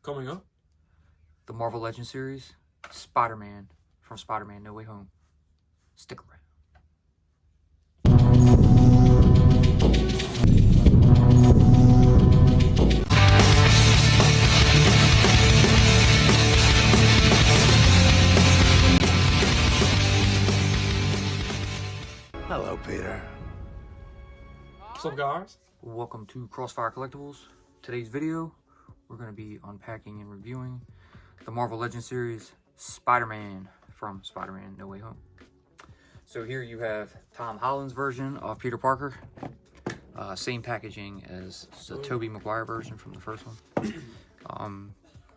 Coming up, the Marvel Legends series, Spider-Man from Spider-Man No Way Home. Stick around. Hello, Peter. what's up, guys? Welcome to Crossfire Collectibles. Today's video, we're going to be unpacking and reviewing the Marvel Legends series, Spider-Man from Spider-Man No Way Home. So here you have Tom Holland's version of Peter Parker. Same packaging as the Tobey Maguire version from the first one.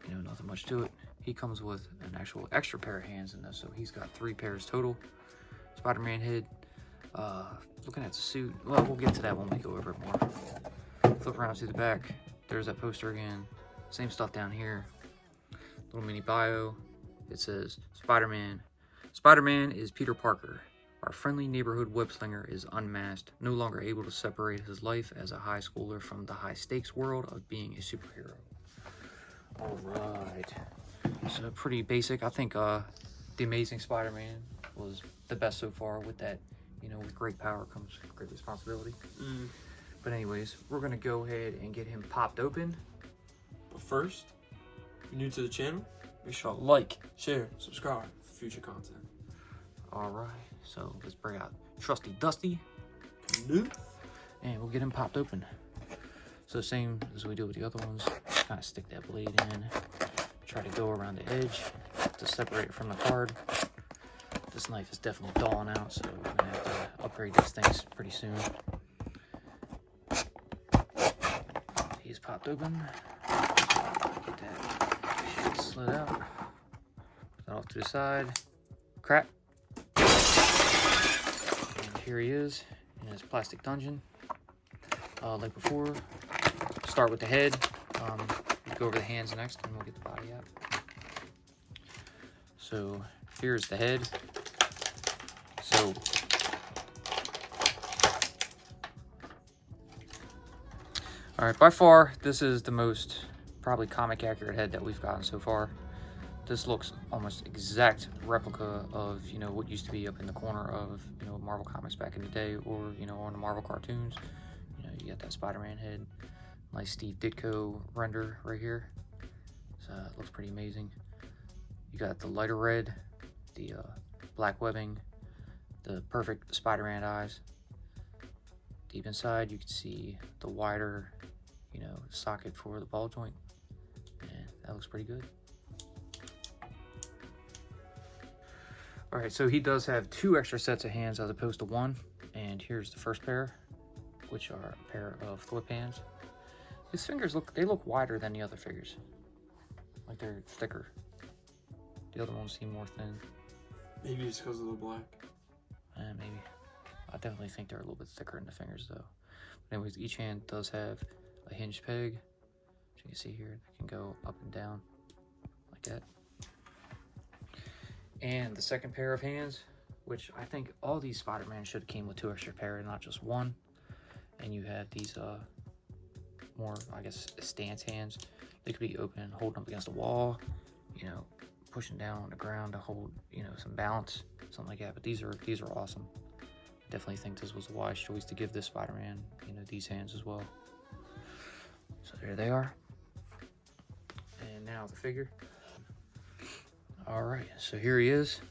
Nothing much to it. He comes with an actual extra pair of hands in this, so he's got 3 pairs total. Spider-Man head. Looking at the suit, well, we'll get to that when we go over it more. Flip around to the back. There's that poster again. Same stuff down here. Little mini bio. It says, Spider-Man. Spider-Man is Peter Parker. Our friendly neighborhood web-slinger is unmasked, no longer able to separate his life as a high schooler from the high-stakes world of being a superhero. Alright. So pretty basic. I think The Amazing Spider-Man was the best so far with that. With great power comes great responsibility. But anyways, we're going to go ahead and get him popped open. But first, if you're new to the channel, make sure to like, share, subscribe for future content. Alright, so let's bring out Trusty Dusty. New. And we'll get him popped open. So same as we do with the other ones. Kind of stick that blade in. Try to go around the edge to separate it from the card. This knife is definitely dulling out, so we're gonna have to upgrade these things pretty soon. He's popped open. Get that slid out. Put that off to the side. Crap. And here he is in his plastic dungeon. Like before, start with the head. Go over the hands next, and we'll get the body out. So here's the head. So all right, by far this is the most probably comic accurate head that we've gotten so far. This looks almost exact replica of what used to be up in the corner of Marvel comics back in the day, or on the Marvel cartoons. You got that Spider-Man head. Nice Steve Ditko render right here. So it looks pretty amazing. You got the lighter red, the black webbing, the perfect Spider-Man eyes. Deep inside, you can see the wider, socket for the ball joint. And that looks pretty good. All right, so he does have 2 extra sets of hands as opposed to 1. And here's the first pair, which are a pair of flip hands. His fingers look wider than the other figures. Like they're thicker. The other ones seem more thin. Maybe it's because of the black. Maybe. I definitely think they're a little bit thicker in the fingers though. But anyways, each hand does have a hinged peg. As you can see here, they can go up and down like that. And the second pair of hands, which I think all these Spider-Man should have came with 2 extra pair and not just 1. And you have these more, I guess, stance hands. They could be open, holding up against a wall, pushing down on the ground to hold, some balance, something like that. But these are awesome. Definitely think this was a wise choice to give this Spider-Man, these hands as well. So there they are. And now the figure. All right, so here he is,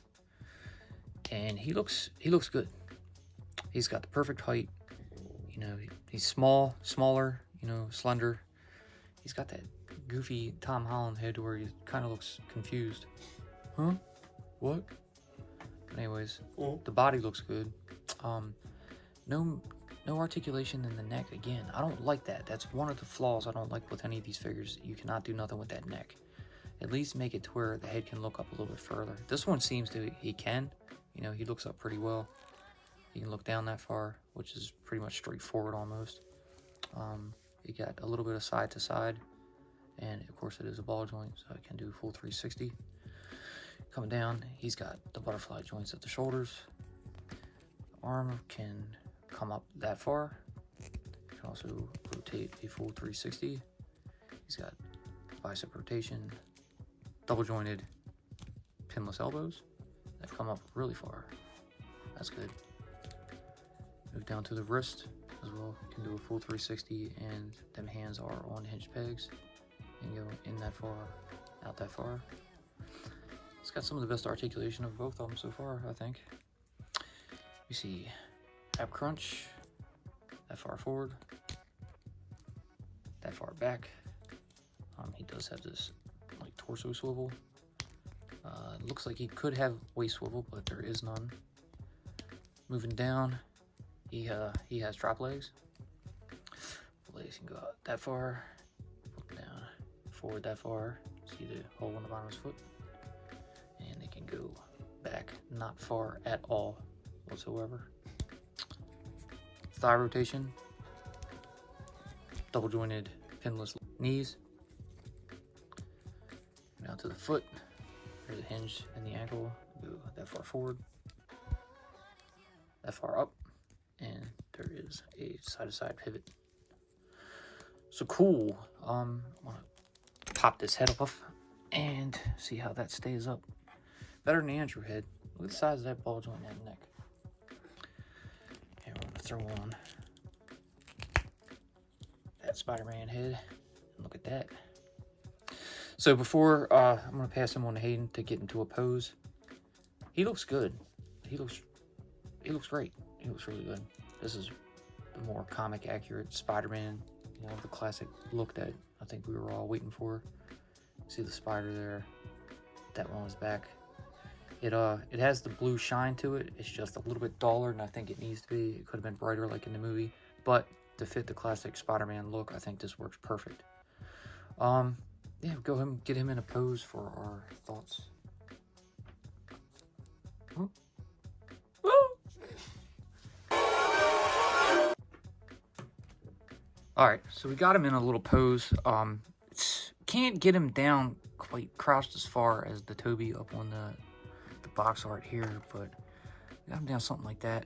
and he looks good. He's got the perfect height. He's smaller, slender. He's got that goofy Tom Holland head where he kind of looks confused. Huh? What? Anyways, the body looks good. No articulation in the neck. Again, I don't like that. That's one of the flaws I don't like with any of these figures. You cannot do nothing with that neck. At least make it to where the head can look up a little bit further. This one seems to, he can. He looks up pretty well. He can look down that far, which is pretty much straightforward almost. You got a little bit of side to side. And of course it is a ball joint, so it can do full 360. Coming down, he's got the butterfly joints at the shoulders. Arm can come up that far. You can also rotate a full 360. He's got bicep rotation, double jointed pinless elbows. They've come up really far. That's good. Move down to the wrist as well. Can do a full 360, and them hands are on hinge pegs. And go in that far, out that far. It's got some of the best articulation of both of them so far, I think. You see ab crunch, that far forward, that far back. He does have this like torso swivel. Looks like he could have waist swivel, but there is none. Moving down, he has drop legs. Legs can go out that far, down, forward that far. See the hole in the bottom of his foot, and they can go back not far at all whatsoever. Thigh rotation, double jointed pinless knees. Now to the foot. There's a hinge in the ankle. Go that far forward, that far up, and there is a side-to-side pivot. So cool. I'm gonna pop this head off and see how that stays up. Better than the Andrew head. Look at the size of that bulge on that neck. And we're gonna throw on that Spider-Man head. And look at that. So before I'm gonna pass him on to Hayden to get into a pose. He looks good. He looks great. He looks really good. This is the more comic accurate Spider-Man, you know, the classic look that I think we were all waiting for. See the spider there. That one was back. It has the blue shine to it. It's just a little bit duller than I think it needs to be. It could have been brighter like in the movie, but to fit the classic Spider-Man look, I think this works perfect. Yeah, go ahead and get him in a pose for our thoughts. Alright, so we got him in a little pose. Can't get him down quite crouched as far as the Toby up on the box art here, but got him down something like that.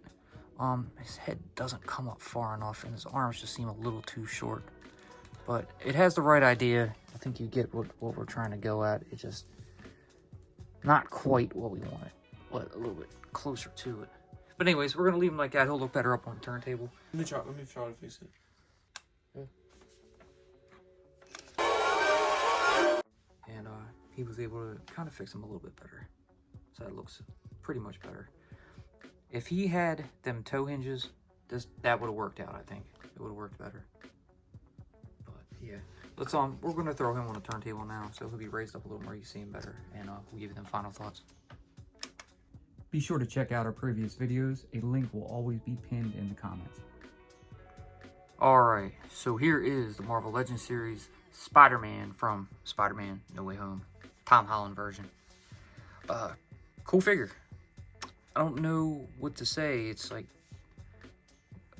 His head doesn't come up far enough, and his arms just seem a little too short. But it has the right idea. I think you get what we're trying to go at. It's just not quite what we wanted, but a little bit closer to it. But anyways, we're gonna leave him like that. He'll look better up on the turntable. Let me try to fix it. And he was able to kind of fix him a little bit better. So that looks pretty much better. If he had them toe hinges, that would have worked out, I think. It would have worked better. But yeah. We're gonna throw him on the turntable now, so he'll be raised up a little more, you can see him better, and we'll give you them final thoughts. Be sure to check out our previous videos. A link will always be pinned in the comments. Alright, so here is the Marvel Legends series Spider-Man from Spider-Man No Way Home. Tom Holland version. Cool figure. I don't know what to say. It's like,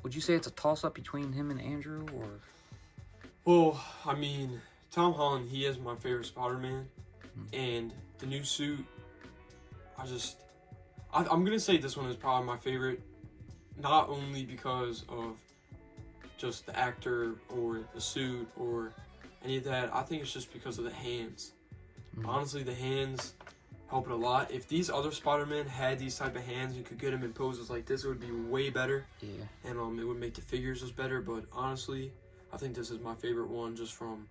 would you say it's a toss-up between him and Andrew, or? Well, I mean, Tom Holland, he is my favorite Spider-Man. And the new suit, I'm gonna say this one is probably my favorite, not only because of just the actor or the suit or any of that. I think it's just because of the hands. Honestly, the hands help it a lot. If these other Spider-Man had these type of hands, you could get them in poses like this, it would be way better. Yeah. And it would make the figures just better. But honestly, I think this is my favorite one, just from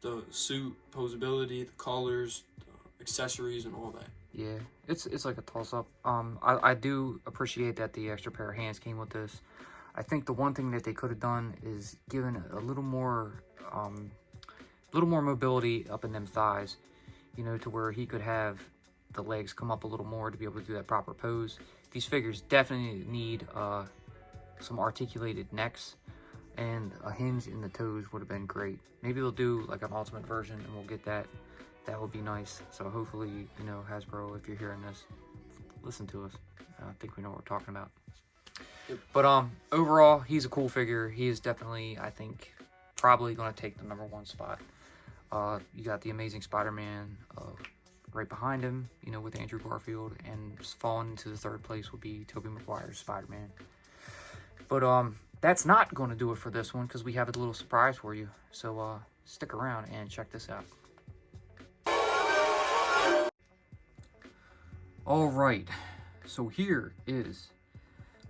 the suit, posability, the colors, the accessories, and all that. Yeah, it's like a toss-up. I do appreciate that the extra pair of hands came with this. I think the one thing that they could have done is given a little more mobility up in them thighs, you know, to where he could have the legs come up a little more to be able to do that proper pose. These figures definitely need some articulated necks, and a hinge in the toes would have been great. Maybe they'll do like an ultimate version and we'll get that. That would be nice. So hopefully, you know, Hasbro, if you're hearing this, listen to us. I think we know what we're talking about. Yep. But overall, he's a cool figure. He is definitely, I think, probably going to take the #1 spot. You got the Amazing Spider-Man right behind him, you know, with Andrew Garfield, and falling into the third place would be Tobey Maguire's Spider-Man. But that's not going to do it for this one, because we have a little surprise for you. So stick around and check this out. Alright, so here is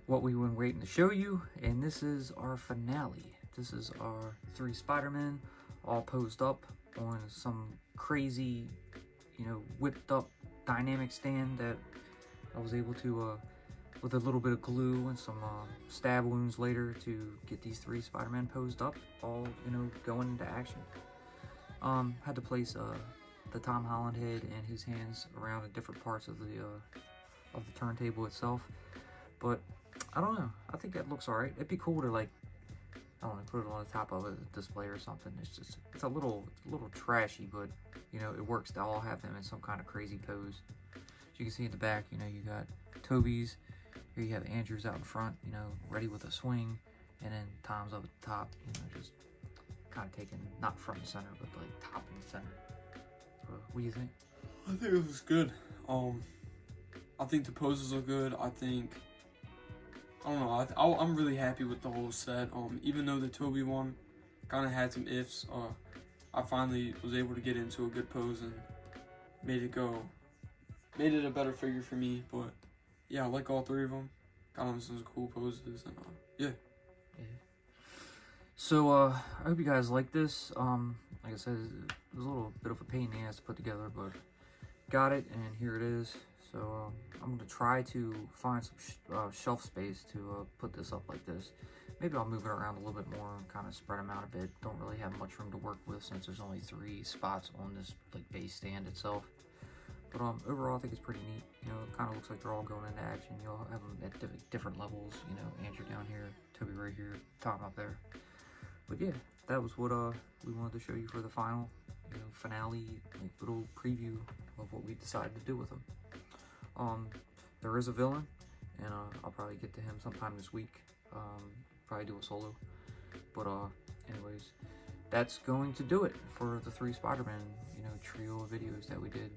what we've been waiting to show you, and this is our finale. This is our 3 Spider-Men all posed up on some crazy, you know, whipped up dynamic stand that I was able to, with a little bit of glue and some stab wounds later, to get these 3 Spider-Men posed up, all, you know, going into action. Had to place the Tom Holland head and his hands around in different parts of the turntable itself, but I don't know. I think that looks alright. It'd be cool to, like, I don't know, put it on the top of a display or something. It's a little trashy, but you know, it works to all have them in some kind of crazy pose. As you can see in the back, you know, you got Toby's. Here you have Andrew's out in front, you know, ready with a swing, and then Tom's up at the top, you know, just kind of taking, not front and center, but like top and center. So, what do you think? I think it was good. I think the poses are good. I don't know. I'm really happy with the whole set. Even though the Toby one kind of had some ifs, I finally was able to get into a good pose and made it a better figure for me. But yeah, I like all 3 of them. Got them some cool poses, and yeah. So I hope you guys like this. Like I said, it was a little bit of a pain in the ass to put together, but got it, and here it is. So I'm gonna try to find some shelf space to put this up like this. Maybe I'll move it around a little bit more and kind of spread them out a bit. Don't really have much room to work with since there's only 3 spots on this like base stand itself. But overall, I think it's pretty neat. You know, it kind of looks like they're all going into action. You all have them at different levels. You know, Andrew down here, Toby right here, Tom up there. But yeah, that was what we wanted to show you for the final, you know, finale, like little preview of what we decided to do with them. There is a villain, and I'll probably get to him sometime this week. Probably do a solo. But anyways, that's going to do it for the 3 Spider-Man, you know, trio of videos that we did.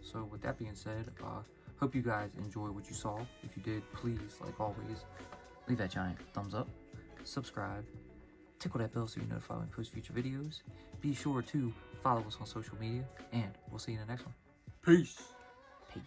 So with that being said, hope you guys enjoy what you saw. If you did, please, like always, leave that giant thumbs up, subscribe, tickle that bell so you're notified when we post future videos. Be sure to follow us on social media, and we'll see you in the next one. Peace. Peace.